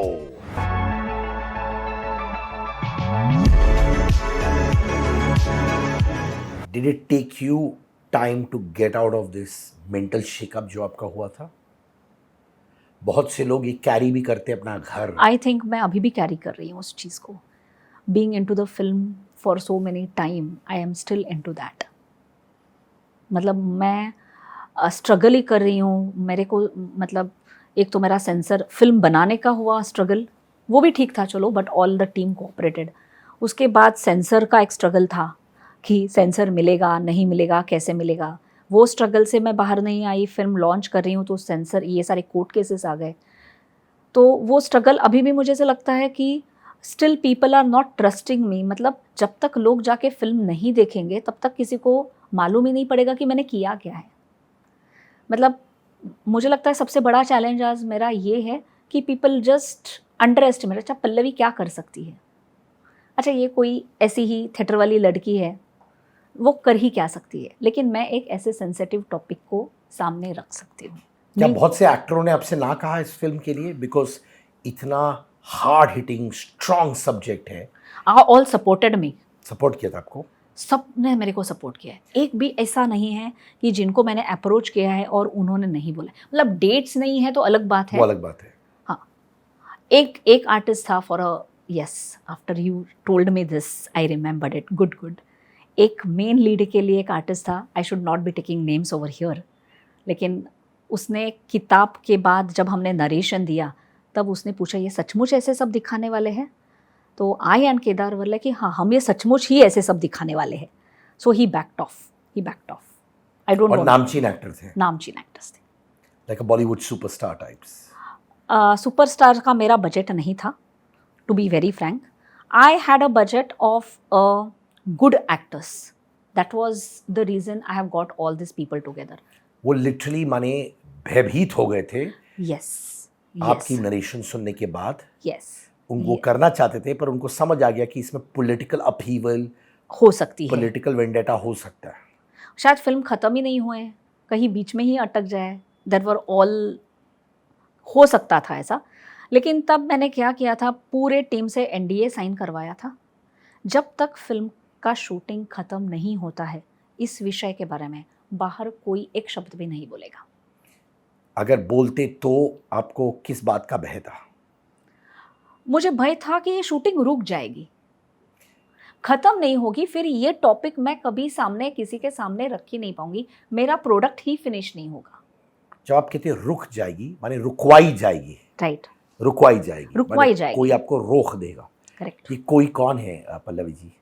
Did it take you time to get out of this mental shake-up जो आपका हुआ था? बहुत से लोग ये carry भी करते हैं अपना घर। आई थिंक मैं अभी भी कैरी कर रही हूँ उस चीज़ को। Being into the film for so many time, I am still into that. मतलब मैं स्ट्रगल ही कर रही हूँ। मेरे को, मतलब एक तो मेरा सेंसर फिल्म बनाने का हुआ स्ट्रगल, वो भी ठीक था चलो, but all the team cooperated. उसके बाद सेंसर का एक स्ट्रगल था कि सेंसर मिलेगा नहीं मिलेगा, कैसे मिलेगा, वो स्ट्रगल से मैं बाहर नहीं आई। फिल्म लॉन्च कर रही हूँ तो सेंसर, ये सारे कोर्ट केसेस आ गए, तो वो स्ट्रगल अभी भी मुझे से लगता है कि still people are not trusting me. मतलब जब तक लोग जाके फिल्म नहीं देखेंगे तब तक किसी को मालूम ही नहीं पड़ेगा कि मैंने किया क्या है। मतलब मुझे लगता है सबसे बड़ा चैलेंज आज मेरा ये है कि पीपल जस्ट अंडर एस्टिमेट। अच्छा पल्लवी क्या कर सकती है, अच्छा ये कोई ऐसी ही थिएटर वाली लड़की है, वो कर ही क्या सकती है, लेकिन मैं एक ऐसे सेंसिटिव टॉपिक को सामने रख सकती हूँ। क्या बहुत से एक्टरों ने आपसे ना कहा इस फिल्म के लिए, बिकॉज इतना हार्ड हिटिंग स्ट्रॉन्ग सब्जेक्ट है? ऑल सपोर्टेड मी, सपोर्ट किया था आपको? सब ने मेरे को सपोर्ट किया है। एक भी ऐसा नहीं है कि जिनको मैंने अप्रोच किया है और उन्होंने नहीं बोला। मतलब डेट्स नहीं है तो अलग बात है, वो अलग बात है। हाँ, एक आर्टिस्ट था for a, yes, after you told me this I remembered it, good. एक मेन लीड के लिए एक आर्टिस्ट था, I should not be taking names over here, लेकिन उसने किताब के बाद जब हमने नरेशन दिया तब उसने पूछा ये सचमुच ऐसे सब दिखाने वाले हैं? तो आई एंड केदार बोले कि हाँ हम ये सचमुच ही ऐसे सब दिखाने वाले हैं। So he backed off. I don't know. और नामचीन एक्टर थे? नामचीन एक्टर्स थे, like a Bollywood superstar types? Superstar का मेरा बजट नहीं था, to be very frank. I had a budget of good actors, that was the reason I have got all this people together. वो literally माने भयभीत हो गए थे यस, आपकी नरेशन सुनने के बाद? यस, उनको करना चाहते थे पर उनको समझ आ गया कि इसमें पॉलिटिकल अपहीवल हो सकती है, पॉलिटिकल वेंडेटा हो सकता है। शायद फिल्म ख़त्म ही नहीं हुए, कहीं बीच में ही अटक जाए, देयर वर ऑल, हो सकता था ऐसा। लेकिन तब मैंने क्या किया था, पूरे टीम से NDA साइन करवाया था। जब तक फिल्म का शूटिंग ख़त्म नहीं होता है, इस विषय के बारे में बाहर कोई एक शब्द भी नहीं बोलेगा। अगर बोलते तो आपको किस बात का भय था? मुझे भय था कि ये शूटिंग रुक जाएगी, खत्म नहीं होगी, फिर ये टॉपिक मैं कभी सामने किसी के सामने रख ही नहीं पाऊंगी, मेरा प्रोडक्ट ही फिनिश नहीं होगा। जब आप कहते हैं रुक जाएगी, माने रुकवाई जाएगी, राइट, रुकवाई जाएगी, रुकवाई माने जाएगी। कोई आपको रोक देगा। करेक्ट। ये कोई कौन है Pallavi ji?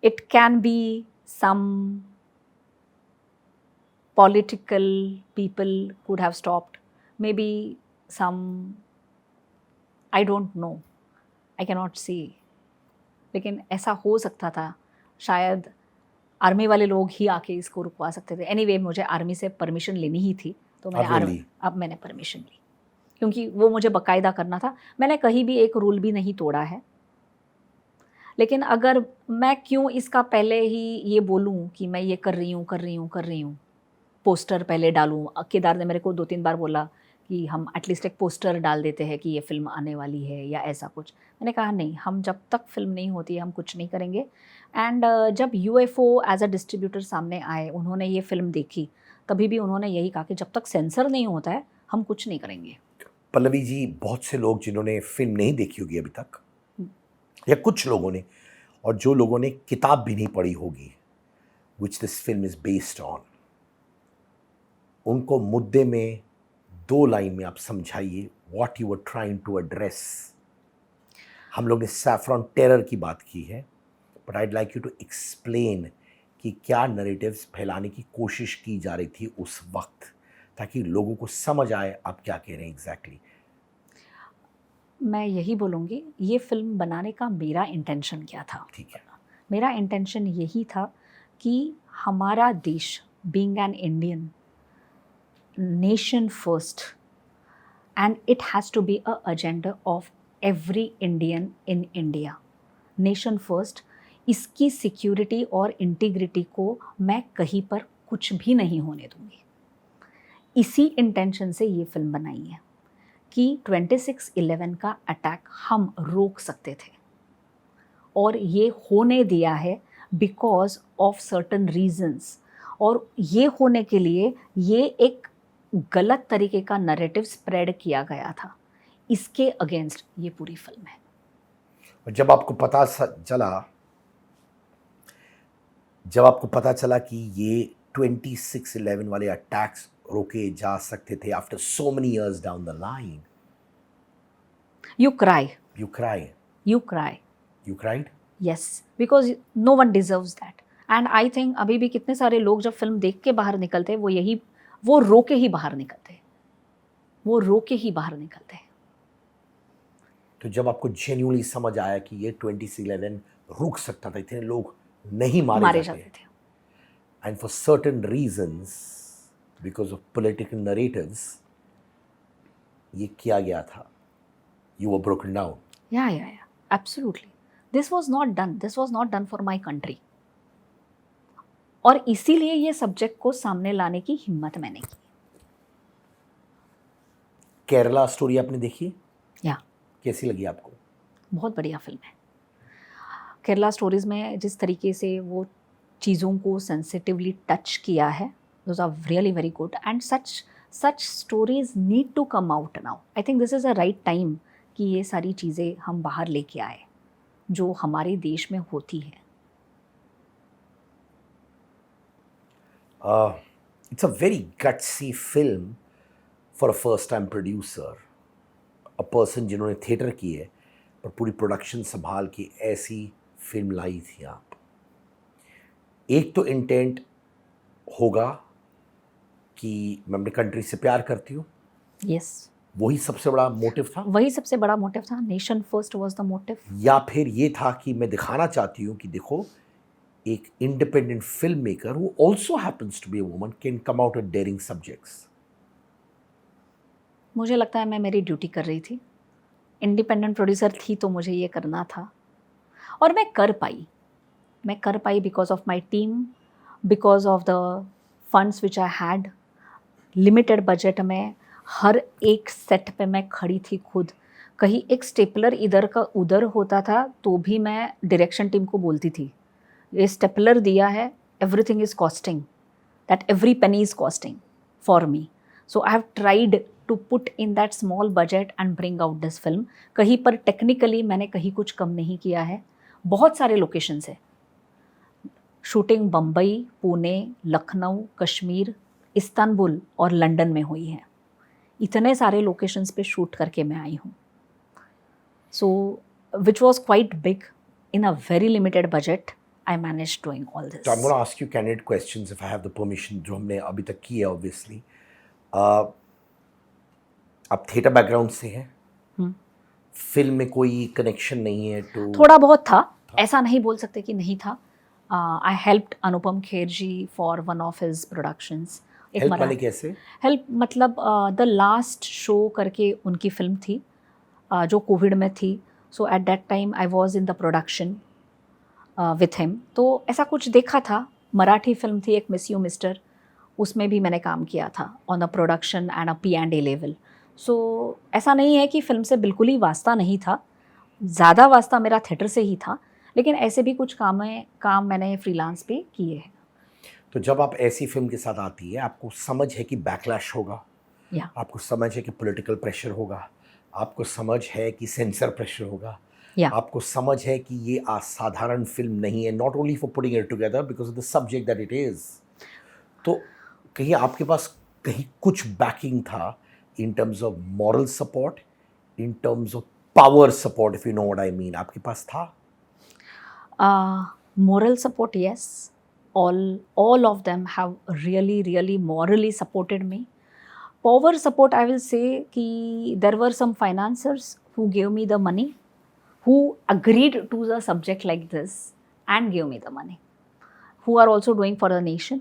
It can be some political people could have stopped, maybe some, I don't know, I cannot see, लेकिन ऐसा हो सकता था, शायद आर्मी वाले लोग ही आके इसको रुकवा सकते थे। एनीवे मुझे आर्मी से परमिशन लेनी ही थी, तो मैंने Really? अब मैंने परमिशन ली, क्योंकि वो मुझे बाकायदा करना था। मैंने कहीं भी एक रूल भी नहीं तोड़ा है, लेकिन अगर मैं क्यों इसका पहले ही ये बोलूं कि मैं ये कर रही हूँ, पोस्टर पहले डालूं। केदार ने मेरे को 2-3 बार बोला कि हम एटलीस्ट एक पोस्टर डाल देते हैं कि ये फिल्म आने वाली है या ऐसा कुछ। मैंने कहा नहीं, हम जब तक फिल्म नहीं होती है हम कुछ नहीं करेंगे। एंड जब UFO एज अ डिस्ट्रीब्यूटर सामने आए, उन्होंने ये फिल्म देखी, तभी भी उन्होंने यही कहा कि जब तक सेंसर नहीं होता है हम कुछ नहीं करेंगे। पल्लवी जी, बहुत से लोग जिन्होंने फिल्म नहीं देखी होगी अभी तक, या कुछ लोगों ने, और जो लोगों ने किताब भी नहीं पढ़ी होगी which this film is based on, उनको मुद्दे में 2 लाइन में आप समझाइए what you are trying to address. हम लोग ने सैफ्रॉन टेरर की बात की है, but I'd like you to explain कि क्या नैरेटिव्स फैलाने की कोशिश की जा रही थी उस वक्त, ताकि लोगों को समझ आए आप क्या कह रहे हैं एग्जैक्टली। मैं यही बोलूँगी, ये फिल्म बनाने का मेरा इंटेंशन क्या था। ठीक है। मेरा इंटेंशन यही था कि हमारा देश, being an Indian, nation first, and it has to be a agenda of every Indian in India. Nation first, इसकी सिक्योरिटी और इंटीग्रिटी को मैं कहीं पर कुछ भी नहीं होने दूंगी। इसी इंटेंशन से ये फिल्म बनाई है कि 26/11 का अटैक हम रोक सकते थे, और ये होने दिया है बिकॉज ऑफ सर्टन रीजंस। और ये होने के लिए ये एक गलत तरीके का नैरेटिव स्प्रेड किया गया था, इसके अगेंस्ट ये पूरी फिल्म है। और जब आपको पता चला कि ये 26/11 वाले अटैक्स रोके जा सकते थे after so many years down the line, You cry. you cry. You cry. You cried? Yes, because no one deserves that. And I think अभी भी कितने सारे लोग जब फिल्म देख के बाहर निकलते हैं, वो रो के ही बाहर निकलते हैं, तो जब आपको जेन्युइनली समझ आया कि ये 26/11 रुक सकता था, इतने लोग नहीं मारे जाते थे। And for certain reasons, because of political narratives, ये किया गया था, you were broken down. Yeah, absolutely. This was not done for my country. और इसीलिए ये सब्जेक्ट को सामने लाने की हिम्मत मैंने की। केरला स्टोरी आपने देखी? या कैसी लगी आपको? बहुत बढ़िया फिल्म है। केरला स्टोरीज में जिस तरीके से वो चीज़ों को सेंसिटिवली टच किया है, those are really very good, and such stories need to come out now. I think this is a right time कि ये सारी चीज़ें हम बाहर लेके आए जो हमारे देश में होती है। It's a very gutsy film for a first time producer, a person जिन्होंने थिएटर की है पर पूरी प्रोडक्शन संभाल के ऐसी फिल्म लाई थी आप। एक तो इंटेंट होगा कि मैं अपनी कंट्री से प्यार करती हूँ, यस, वही सबसे बड़ा मोटिव था। वही सबसे बड़ा मोटिव था, nation first was the motive. या फिर ये था कि मैं दिखाना चाहती हूँ कि देखो, एक independent film maker who also happens to be a woman can come out with daring subjects. मुझे लगता है मैं मेरी ड्यूटी कर रही थी, इंडिपेंडेंट प्रोड्यूसर थी तो मुझे ये करना था, और मैं कर पाई because of my team, because of the funds which I had, limited budget में हर एक सेट पे मैं खड़ी थी खुद। कहीं एक स्टेपलर इधर का उधर होता था तो भी मैं डायरेक्शन टीम को बोलती थी ये स्टेपलर दिया है, everything is costing, that every penny is costing for me. So I have tried to put in that small budget and bring out this film. कहीं पर टेक्निकली मैंने कहीं कुछ कम नहीं किया है. बहुत सारे लोकेशंस है. शूटिंग बम्बई, पुणे, लखनऊ, कश्मीर, इस्तांबुल और लंदन में हुई है. इतने सारे लोकेशंस पे शूट करके मैं आई हूँ. So which was quite big in a very limited budget. I managed doing all this. So I'm going to ask you candid questions if I have the permission, जो हमने अभी तक की है obviously. आप थिएटर बैकग्राउंड से हैं, film में कोई कनेक्शन नहीं है तो? थोड़ा बहुत था, ऐसा नहीं बोल सकते कि नहीं था. I helped Anupam Kher ji for one of his productions. Help वाले कैसे? हेल्प मतलब द लास्ट शो करके उनकी फिल्म थी जो कोविड में थी. So at that time I was in the production with him. तो ऐसा कुछ देखा था. मराठी फिल्म थी एक, मिस यू मिस्टर, उसमें भी मैंने काम किया था on the production and a P&A level. So ऐसा नहीं है कि फिल्म से बिल्कुल ही वास्ता नहीं था. ज़्यादा वास्ता मेरा थिएटर से ही था, लेकिन ऐसे भी कुछ काम मैंने फ्रीलांस पे किए हैं. तो जब आप ऐसी फिल्म के साथ आती है, आपको समझ है कि बैकलैश होगा, या आपको समझ है कि पॉलिटिकल प्रेशर होगा, आपको समझ है कि सेंसर प्रेशर होगा, या आपको समझ है कि ये असाधारण फिल्म नहीं है, not only for putting it together because of the subject that it is. तो कहीं आपके पास कहीं कुछ बैकिंग था in terms of moral support, in terms of power support, if you know what I mean, आपके पास था? moral support, yes. All of them have really morally supported me. Power support, I will say कि there were some financiers who gave me the money, who agreed to the subject like this and gave me the money, who are also doing for the nation.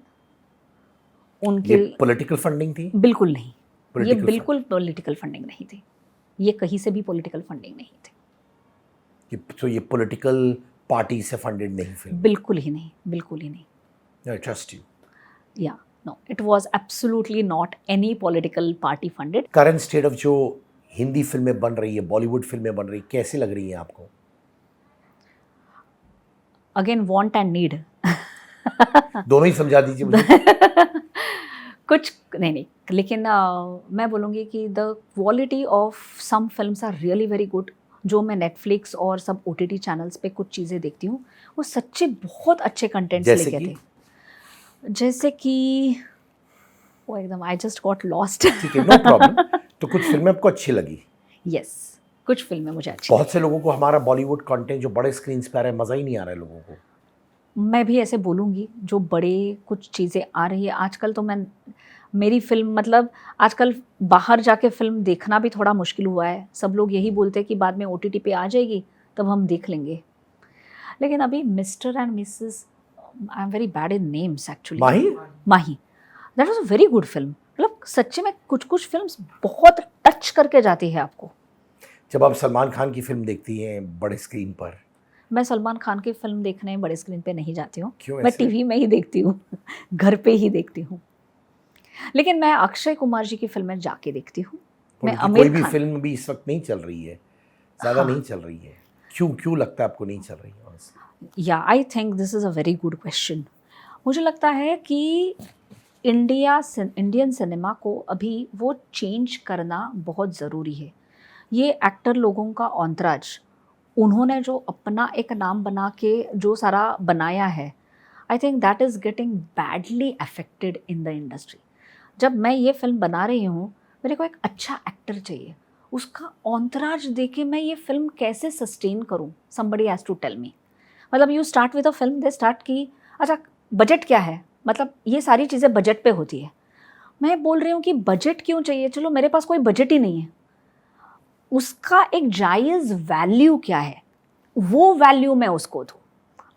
उनके ये political funding थी? बिल्कुल नहीं. ये Political बिल्कुल political funding नहीं थी. ये कहीं से भी पॉलिटिकल फंडिंग नहीं थी. तो ये पॉलिटिकल पार्टी से फंडेड नहीं फिल्म? बिल्कुल ही नहीं, बिल्कुल ही नहीं. I trust you. Yeah, no, it was absolutely not any political party funded. Current state of जो हिंदी फिल्में बन रही है, बॉलीवुड फिल्में बन रही, कैसी लग रही हैं आपको? Again, want and need. दोनों ही समझा दीजिए मुझे. कुछ नहीं, लेकिन मैं बोलूँगी कि the quality of some films are really very good. जो मैं नेटफ्लिक्स और सब OTT चैनल्स पे कुछ चीज़ें देखती हूँ, वो सच्चे बहुत अच्छे कंटेंट्स जैसे लेके कि? थे. जैसे कि वो एकदम आई जस्ट गॉट लॉस्ट. ठीक है, नो प्रॉब्लम. तो कुछ फिल्में आपको अच्छी लगी? यस, कुछ फिल्में मुझे अच्छी. बहुत से लोगों को हमारा बॉलीवुड कंटेंट जो बड़े स्क्रीन पे आ रहा है, मज़ा ही नहीं आ रहा है लोगों को. मैं भी ऐसे बोलूँगी, जो बड़े कुछ चीज़ें आ रही है आजकल. तो मैं मेरी फिल्म मतलब आजकल बाहर जाके फिल्म देखना भी थोड़ा मुश्किल हुआ है. सब लोग यही बोलते हैं कि बाद में OTT पे आ जाएगी तब हम देख लेंगे. लेकिन अभी mister and Mrs, I am very bad in names actually. Mahi, that was a very good film. मतलब सच्चे में कुछ फिल्म्स बहुत टच करके जाती है आपको. जब आप सलमान खान की फिल्म देखती हैं बड़े स्क्रीन पर, मैं सलमान खान की फिल्म देखने बड़े स्क्रीन पे नहीं जाती हूँ. क्यों मैं ऐसे? टीवी में ही देखती हूँ. घर पे ही देखती हूँ. लेकिन मैं अक्षय कुमार जी की फिल्में जाके देखती हूँ. मैं उनकी आमिर कोई भी खान, फिल्म भी इस वक्त नहीं चल रही है, ज़्यादा हाँ. नहीं चल रही है. क्यों लगता है आपको नहीं चल रही है? honestly? या I think this is a very good question. मुझे लगता है कि इंडियन सिनेमा को अभी वो चेंज करना बहुत ज़रूरी है. ये एक्टर लोगों का ऑन्टराज, उन्होंने जो अपना एक नाम बना के जो सारा बनाया है, I think that is getting badly affected in the industry. जब मैं ये फिल्म बना रही हूँ, मेरे को एक अच्छा एक्टर चाहिए. उसका ऑन्टराज देके मैं ये फिल्म कैसे सस्टेन करूँ? Somebody has to tell me. मतलब you start with a film, they start की अच्छा बजट क्या है, मतलब ये सारी चीज़ें बजट पे होती है. मैं बोल रही हूँ कि बजट क्यों चाहिए? चलो मेरे पास कोई बजट ही नहीं है. उसका एक जायज़ वैल्यू क्या है, वो वैल्यू मैं उसको दूँ.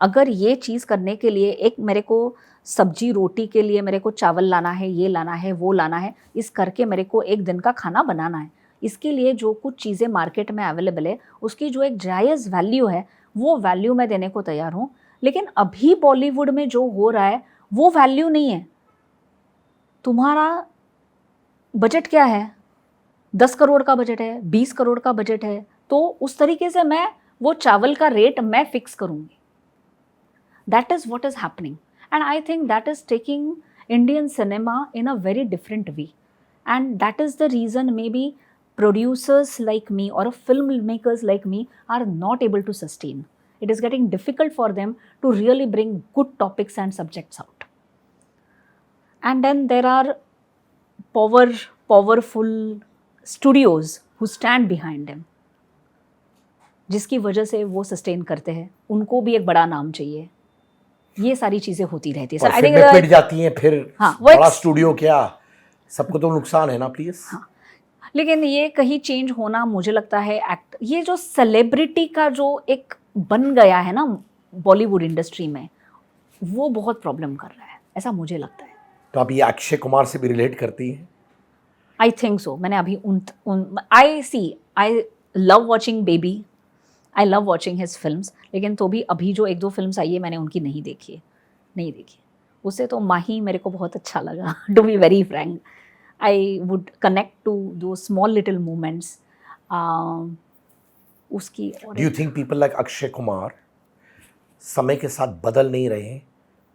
अगर ये चीज़ करने के लिए एक मेरे को सब्जी रोटी के लिए मेरे को चावल लाना है, ये लाना है, वो लाना है, इस करके मेरे को एक दिन का खाना बनाना है, इसके लिए जो कुछ चीज़ें मार्केट में अवेलेबल है, उसकी जो एक जायज़ वैल्यू है, वो वैल्यू मैं देने को तैयार हूँ. लेकिन अभी बॉलीवुड में जो हो रहा है वो वैल्यू नहीं है. तुम्हारा बजट क्या है? 10 करोड़ का बजट है, 20 करोड़ का बजट है, तो उस तरीके से मैं वो चावल का रेट मैं फिक्स करूँगी. That is what is happening. And I think that is taking Indian cinema in a very different way. And that is the reason maybe producers like me or filmmakers like me are not able to sustain. It is getting difficult for them to really bring good topics and subjects out. And then there are powerful studios who stand behind them, जिसकी वजह से वो sustain करते हैं. उनको भी एक बड़ा नाम चाहिए. ये सारी चीजें होती रहती है. और फिल्में पिट जाती हैं फिर. हाँ, बड़ा स्टूडियो क्या, सबको तो नुकसान है ना प्लीज. हाँ, लेकिन ये कहीं चेंज होना मुझे लगता है. ये जो सेलिब्रिटी का जो एक बन गया है ना बॉलीवुड इंडस्ट्री में, वो बहुत प्रॉब्लम कर रहा है, ऐसा मुझे लगता है. तो आप ये अक्षय कुमार से भी रिलेट करती हैं? आई थिंक सो. मैंने अभी I love watching baby, I love watching his films, लेकिन तो भी अभी जो 1-2 फिल्म्स आई है मैंने उनकी नहीं देखी. उससे तो माही मेरे को बहुत अच्छा लगा. To be very frank, I would connect to दो स्मॉल लिटिल मोमेंट्स. उसकी do you think people like Akshay Kumar समय के साथ बदल नहीं रहे हैं?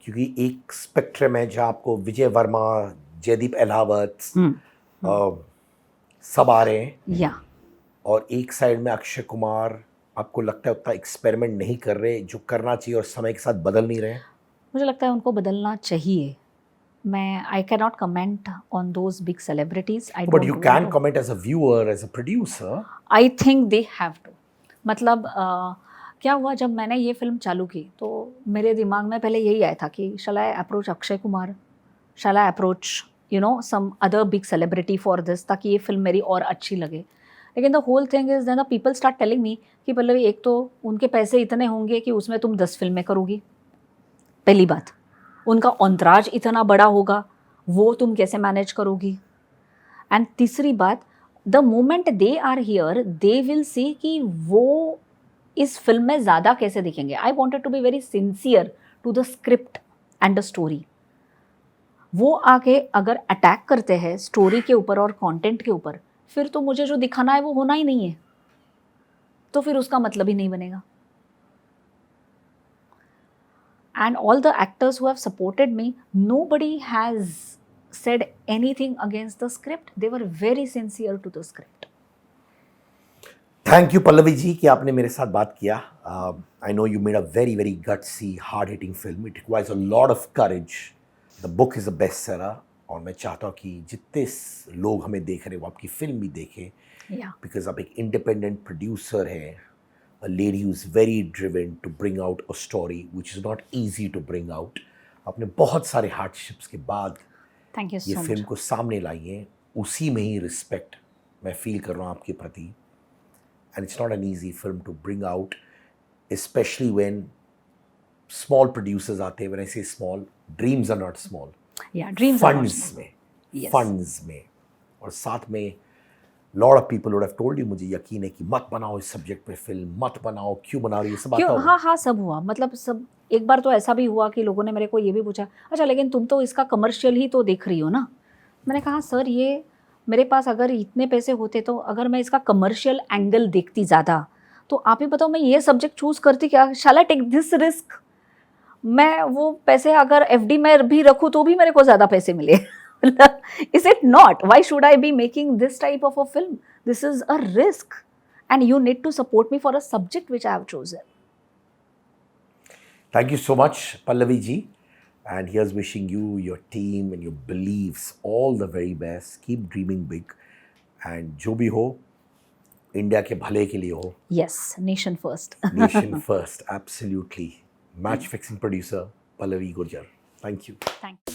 क्योंकि एक स्पेक्ट्रम है जहाँ आपको विजय वर्मा, जयदीप अहलावत सब आ रहे हैं, या और एक साइड में अक्षय कुमार आपको लगता है उतना एक्सपेरिमेंट नहीं कर रहे जो करना चाहिए और समय के साथ बदल नहीं रहे? मुझे लगता है उनको बदलना चाहिए. I can not comment on those big celebrities. But you can comment as a viewer, as a producer. I think they have to. मतलब क्या हुआ, जब मैंने ये फिल्म चालू की तो मेरे दिमाग में पहले यही आया था कि shall I approach Akshay Kumar, shall I approach some other big celebrity for this, ताकि ये फिल्म मेरी और अच्छी लगे. लेकिन the whole thing is then the people start telling me कि पल्लवी, एक तो उनके पैसे इतने होंगे कि उसमें तुम 10 फिल्में करोगी. पहली बात, उनका ऑनराज इतना बड़ा होगा, वो तुम कैसे मैनेज करोगी. एंड तीसरी बात, the moment they are here they will see कि वो इस फिल्म में ज़्यादा कैसे दिखेंगे. I wanted to be very sincere to the script and the story. वो आके अगर अटैक करते हैं स्टोरी के ऊपर और कंटेंट के ऊपर, फिर तो मुझे जो दिखाना है वो होना ही नहीं है, तो फिर उसका मतलब ही नहीं बनेगा. And all the actors who have supported me, nobody has said anything against the script. They were very sincere to the script. Thank you Pallavi ji कि आपने मेरे साथ बात किया. I know you made a very very gutsy hard hitting film. It requires a lot of courage. The book is a best seller, और मैं चाहता हूँ कि जितने लोग हमें देख रहे हैं वो आपकी फिल्म भी देखें. बिकॉज आप एक इंडिपेंडेंट प्रोड्यूसर हैं, a lady who's very driven to bring out a story which is not easy to bring out. आपने बहुत सारे हार्डशिप्स के बाद Thank you so ये much. फिल्म को सामने लाई है. उसी में ही रिस्पेक्ट मैं फील कर रहा हूँ आपके प्रति. And it's not an easy film to bring out, specially when small producers आते हैं. When I say small, dreams are not small. Yeah, dreams are not funds small. में, Yes. फंड्स में, और साथ में lot of people would have told you, मुझे यकीन है कि मत बनाओ इस सब्जेक्ट पे फिल्म, मत बनाओ, क्यों बना रही है, सब आता क्यों? होगा. हाँ, सब हुआ. मतलब सब. एक बार तो ऐसा भी हुआ कि लोगों ने मेरे को ये भी पूछा, अच्छा लेकिन तुम तो इसका कमर्शियल ही तो देख रही हो ना. मैंने कहा सर, ये मेरे पास अगर इतने पैसे होते तो अगर मैं इसका कमर्शियल एंगल देखती ज़्यादा, तो आप ही बताओ मैं ये सब्जेक्ट चूज़ करती क्या? शैल आई टेक दिस रिस्क? मैं वो पैसे अगर FD में भी रखूँ तो भी मेरे को ज़्यादा पैसे मिले. Is it not? Why should I be making this type of a film? This is a risk, and you need to support me for a subject which I have chosen. Thank you so much, Pallavi ji. And here's wishing you, your team, and your beliefs all the very best. Keep dreaming big. And जो भी हो, India के भले के लिए हो. Yes, nation first. Nation first, absolutely. Match fixing producer, Pallavi Gurjar. Thank you. Thank you.